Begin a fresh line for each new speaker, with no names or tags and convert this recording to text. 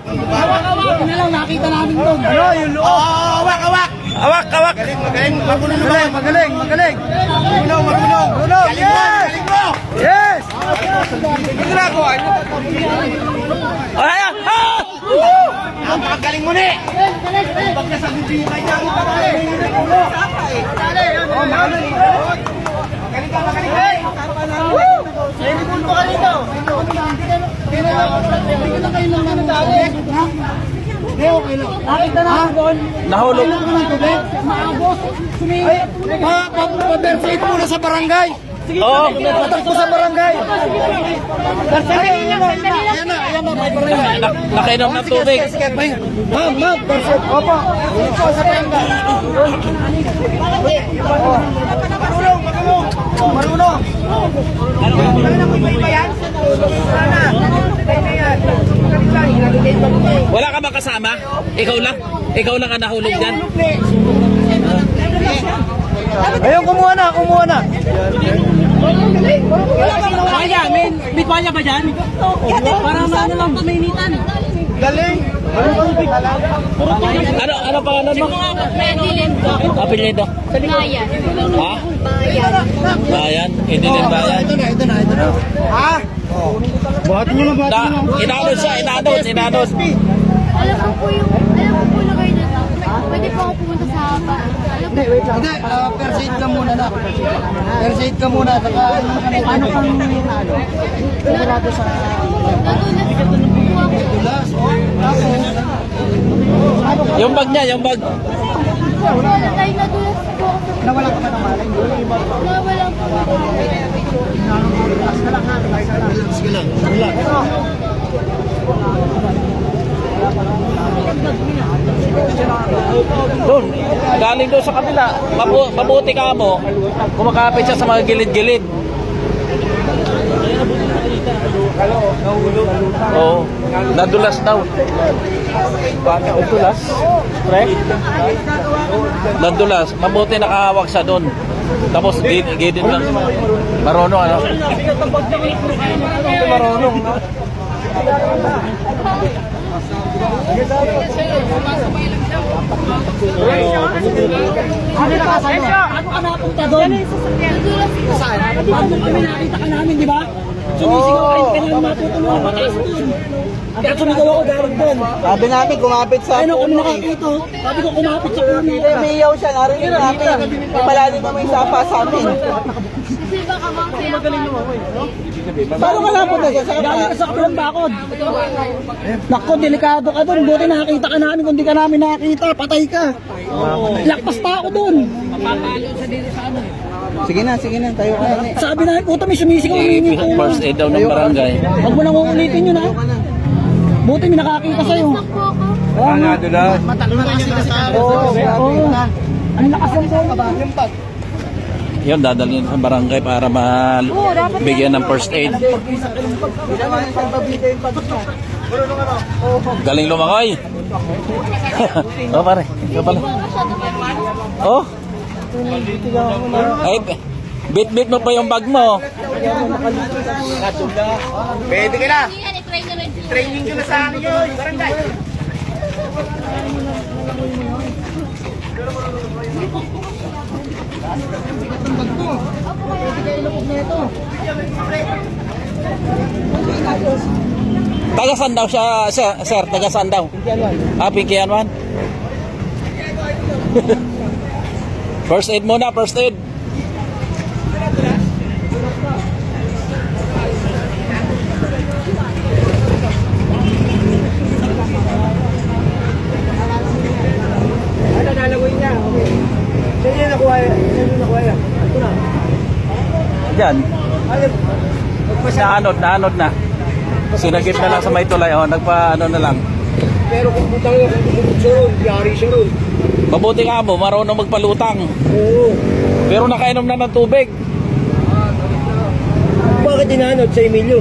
Hawak-hawak. Yun na lang, nakita namin doon.
Ano, yung loob?
Hawak.
Magaling, magaling. Marunong naman. Magaling.
Marunong.
Yes!
Galing mo.
Yes!
Ano ginagawa niyo?
Ayan!
Napakagaling mo ni.
Nakita namin doon.
Nahulog.
Maabos. Sumingit.
Pa-persate muna sa barangay. Oo, patakbo sa barangay. Ayan na, may barangay.
Nakainom ng tubig.
Ma'am, persate. Opo. Dito sa barangay. Marunong.
Wala ka ba kasama? Ikaw lang? Ikaw lang ang nahulog dyan?
Ayun, kumuha na.
Kaya, may bitwanya ba dyan? Para ano lang paminitan.
Galing.
Ano pangalan mo? Apelyido?
Bayan.
Ha?
Bayan.
Bayan? Idilin Bayan?
Ito na. Ha? Buhatin nyo na.
Inanod siya, inanod.
Alam ko po na kayo na lang. Pwede po ako pumunta sa bahay. Alam ko.
Hindi, persate ka muna na. Persate ka muna. Saka ano kang sigurado sa
Nadulas po ako.
tulas.
Yung bag niya, yung bag.
Wala tayo nadulas po ako.
Nawala ka ba ng malay?
Nawala po ako.
Relax ka lang. Relax.
Doon, galing doon sa kabila. Mabuti ka mo. Kumakapit siya sa mga gilid-gilid. Oo, nadulas daw. Nadulas? Pre? Nadulas. Mabuti nakahawak siya doon. Tapos gilid lang. Marunong ano?
Marunong, no?
Ano nakasano? Ano ka napunta doon?
Nadulas po.
Paano kami nakita ka namin, di ba? Sumisigaw kayo ka namin matutulungan mataas doon. Kaya sumigaw ako galing doon.
Sabi namin, kumapit sa
Ano kami nakakita? Sabi ko kumapit sa puno.
Umiyaw siya, narinig namin. Malalim naman yung sapa sa amin.
Kasi baka mamaya pa.
Paano ka napunta siya?
Galing ka sa kabilang bakod. Naku, delikado ka doon. Buti nakakita ka namin. Kung di ka namin nakakita, patay ka. Lakpas pa ako doon.
Sige na, tayo ka na.
Sabi na, puta may sumisigaw. Humingi ko.
First aid daw ng barangay.
Huwag mo nang uulitin yun ha. Buti may nakakita sa'yo.
Nadulas po ako.
Oo nga.
Matakbo na kasi sa
Oo. Ano lakas ng bola?
Yun, dadalhin sa barangay para mabigyan ng first aid. Galing lumakay. Oh, pare. Ito pala. Oh. Ay, bit-bit mo pa yung bag mo.
Pwede ka na.
Yan, i-try na rin.
Training ko na sa akin yun. Barangay.
Taga saan daw siya, sir? Taga saan daw? Pinkianwan. First aid muna, first aid. Diyan. Naanod na. Sinagip na lang sa may tulay. Oh, nagpa-ano na lang.
Pero kung butang niya, kung bumubog siya ron, yari siya ron.
Mabuti nga mo, marunong magpalutang.
Oo.
Pero nakainom na ng tubig.
Bakit inanod sa Emilio?